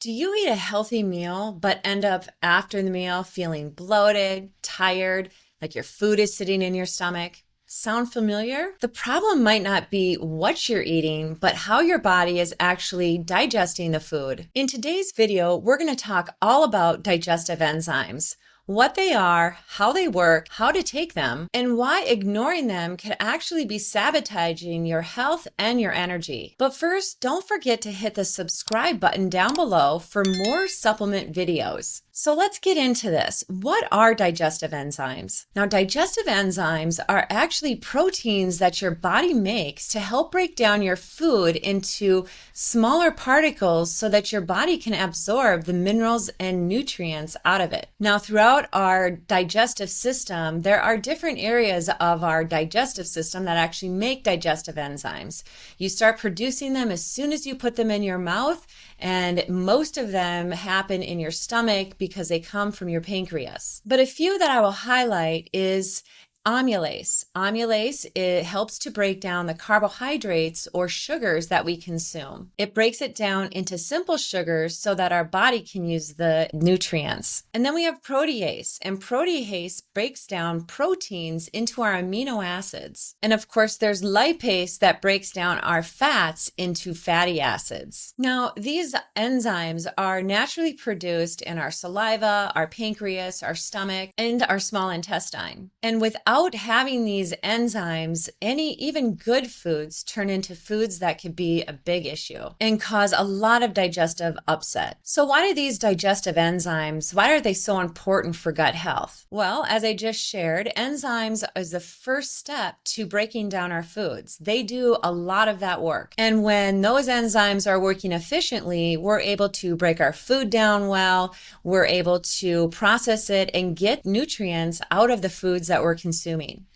Do you eat a healthy meal but end up after the meal feeling bloated, tired, like your food is sitting in your stomach? Sound familiar? The problem might not be what you're eating, but how your body is actually digesting the food. In today's video, we're going to talk all about digestive enzymes, what they are, how they work, how to take them, and why ignoring them can actually be sabotaging your health and your energy. But first, don't forget to hit the subscribe button down below for more supplement videos. So let's get into this. What are digestive enzymes? Now, digestive enzymes are actually proteins that your body makes to help break down your food into smaller particles so that your body can absorb the minerals and nutrients out of it. Now, throughout our digestive system, there are different areas of our digestive system that actually make digestive enzymes. You start producing them as soon as you put them in your mouth, and most of them happen in your stomach because they come from your pancreas. But a few that I will highlight is amylase. Amylase, it helps to break down the carbohydrates or sugars that we consume. It breaks it down into simple sugars so that our body can use the nutrients. And then we have protease, and protease breaks down proteins into our amino acids. And of course, there's lipase that breaks down our fats into fatty acids. Now, these enzymes are naturally produced in our saliva, our pancreas, our stomach, and our small intestine. And without having these enzymes, even good foods turn into foods that could be a big issue and cause a lot of digestive upset. So why do these digestive enzymes, why are they so important for gut health? Well, as I just shared, enzymes is the first step to breaking down our foods. They do a lot of that work. And when those enzymes are working efficiently, we're able to break our food down well, we're able to process it and get nutrients out of the foods that we're consuming.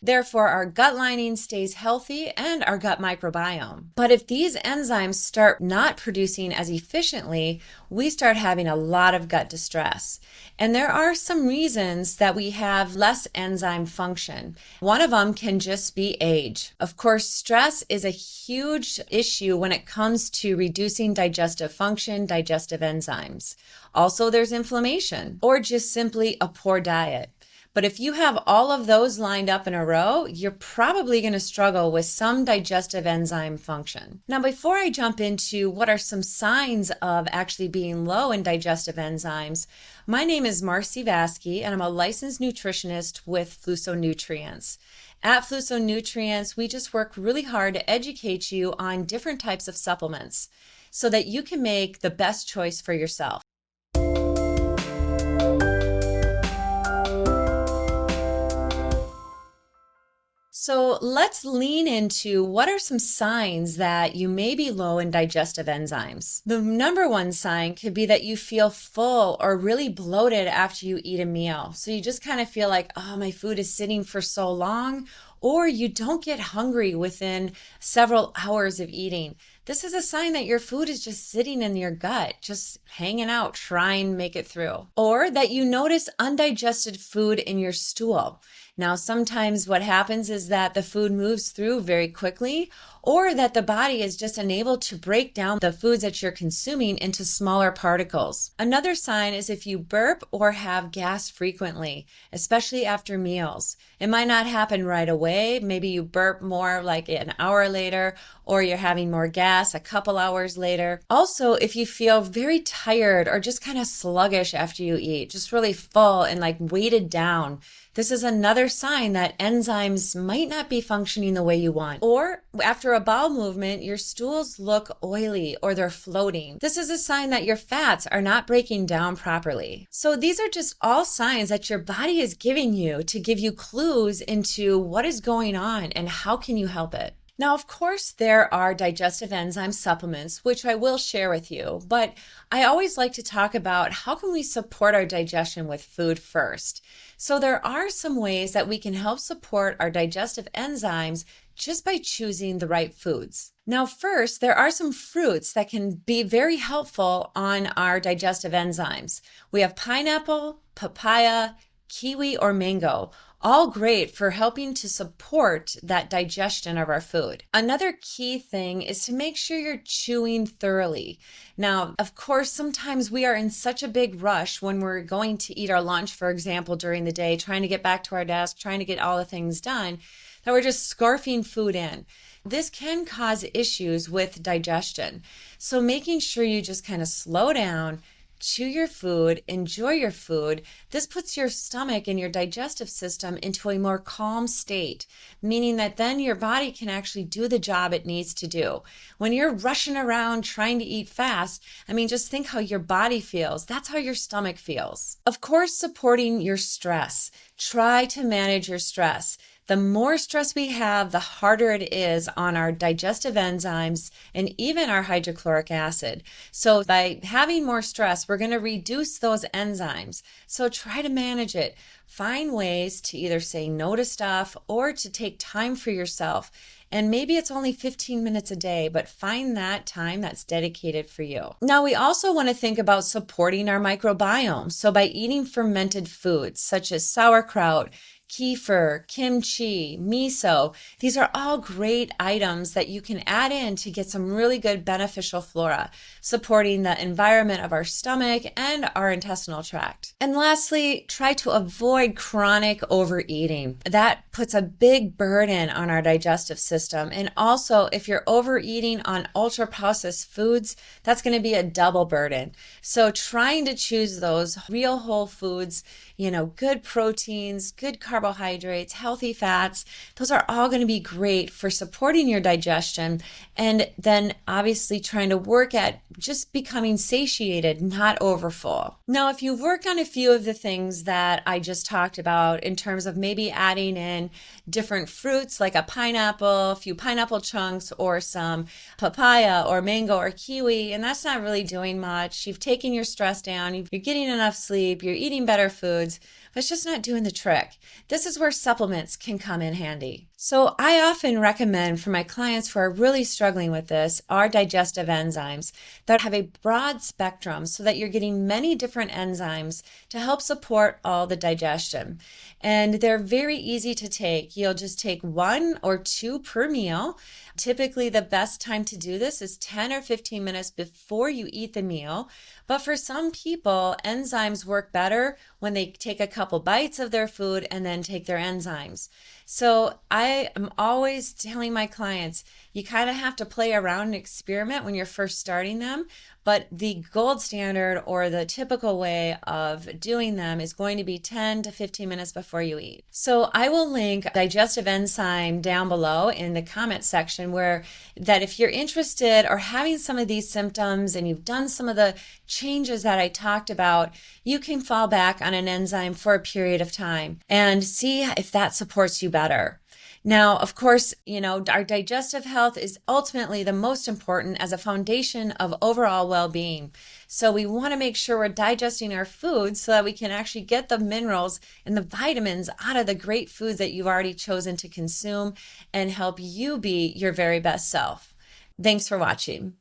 Therefore, our gut lining stays healthy and our gut microbiome. But if these enzymes start not producing as efficiently, we start having a lot of gut distress. And there are some reasons that we have less enzyme function. One of them can just be age. Of course, stress is a huge issue when it comes to reducing digestive function, digestive enzymes. Also, there's inflammation or just simply a poor diet. But if you have all of those lined up in a row, you're probably going to struggle with some digestive enzyme function. Now, before I jump into what are some signs of actually being low in digestive enzymes, my name is Marcy Vasky, and I'm a licensed nutritionist with Fluso Nutrients. At Fluso Nutrients, we just work really hard to educate you on different types of supplements so that you can make the best choice for yourself. So let's lean into what are some signs that you may be low in digestive enzymes. The number one sign could be that you feel full or really bloated after you eat a meal. So you just kind of feel like, oh, my food is sitting for so long, or you don't get hungry within several hours of eating. This is a sign that your food is just sitting in your gut, just hanging out, trying to make it through. Or that you notice undigested food in your stool. Now, sometimes what happens is that the food moves through very quickly, or that the body is just unable to break down the foods that you're consuming into smaller particles. Another sign is if you burp or have gas frequently, especially after meals. It might not happen right away. Maybe you burp more like an hour later, or you're having more gas a couple hours later. Also, if you feel very tired or just kind of sluggish after you eat, just really full and like weighted down, this is another sign that enzymes might not be functioning the way you want. Or after a bowel movement, your stools look oily or they're floating. This is a sign that your fats are not breaking down properly. So these are just all signs that your body is giving you to give you clues into what is going on and how can you help it. Now, of course, there are digestive enzyme supplements, which I will share with you, but I always like to talk about how can we support our digestion with food first. So there are some ways that we can help support our digestive enzymes just by choosing the right foods. Now, first, there are some fruits that can be very helpful on our digestive enzymes. We have pineapple, papaya, kiwi, or mango. all great for helping to support that digestion of our food. Another key thing is to make sure you're chewing thoroughly. Now, of course, sometimes we are in such a big rush when we're going to eat our lunch, for example, during the day, trying to get back to our desk, trying to get all the things done, that we're just scarfing food in. This can cause issues with digestion. So making sure you just kind of slow down, chew your food, enjoy your food. This puts your stomach and your digestive system into a more calm state, meaning that then your body can actually do the job it needs to do. When you're rushing around trying to eat fast, just think how your body feels. That's how your stomach feels. Of course, supporting your stress. Try to manage your stress. The more stress we have, the harder it is on our digestive enzymes and even our hydrochloric acid. So by having more stress, we're going to reduce those enzymes. So try to manage it. Find ways to either say no to stuff or to take time for yourself. And maybe it's only 15 minutes a day, but find that time that's dedicated for you. Now, we also want to think about supporting our microbiome. So by eating fermented foods such as sauerkraut, kefir, kimchi, miso. These are all great items that you can add in to get some really good beneficial flora, supporting the environment of our stomach and our intestinal tract. And lastly, try to avoid chronic overeating. That puts a big burden on our digestive system. And also, if you're overeating on ultra-processed foods, that's going to be a double burden. So trying to choose those real whole foods, good proteins, good carbohydrates, healthy fats, those are all going to be great for supporting your digestion. And then obviously trying to work at just becoming satiated, not overfull. Now, if you've worked on a few of the things that I just talked about in terms of maybe adding in different fruits like a pineapple, a few pineapple chunks, or some papaya or mango or kiwi, and that's not really doing much. You've taken your stress down, you're getting enough sleep, you're eating better foods, but it's just not doing the trick. This is where supplements can come in handy. So I often recommend for my clients who are really struggling with this our digestive enzymes that have a broad spectrum so that you're getting many different enzymes to help support all the digestion. And they're very easy to take. You'll just take 1 or 2 per meal. Typically, the best time to do this is 10 or 15 minutes before you eat the meal. But for some people, enzymes work better when they take a couple bites of their food and then take their enzymes. So I am always telling my clients, you kind of have to play around and experiment when you're first starting them. But the gold standard or the typical way of doing them is going to be 10 to 15 minutes before you eat. So I will link digestive enzyme down below in the comment section where that if you're interested or having some of these symptoms and you've done some of the changes that I talked about, you can fall back on an enzyme for a period of time and see if that supports you better. Now, of course, our digestive health is ultimately the most important as a foundation of overall well-being. So we want to make sure we're digesting our food so that we can actually get the minerals and the vitamins out of the great foods that you've already chosen to consume and help you be your very best self. Thanks for watching.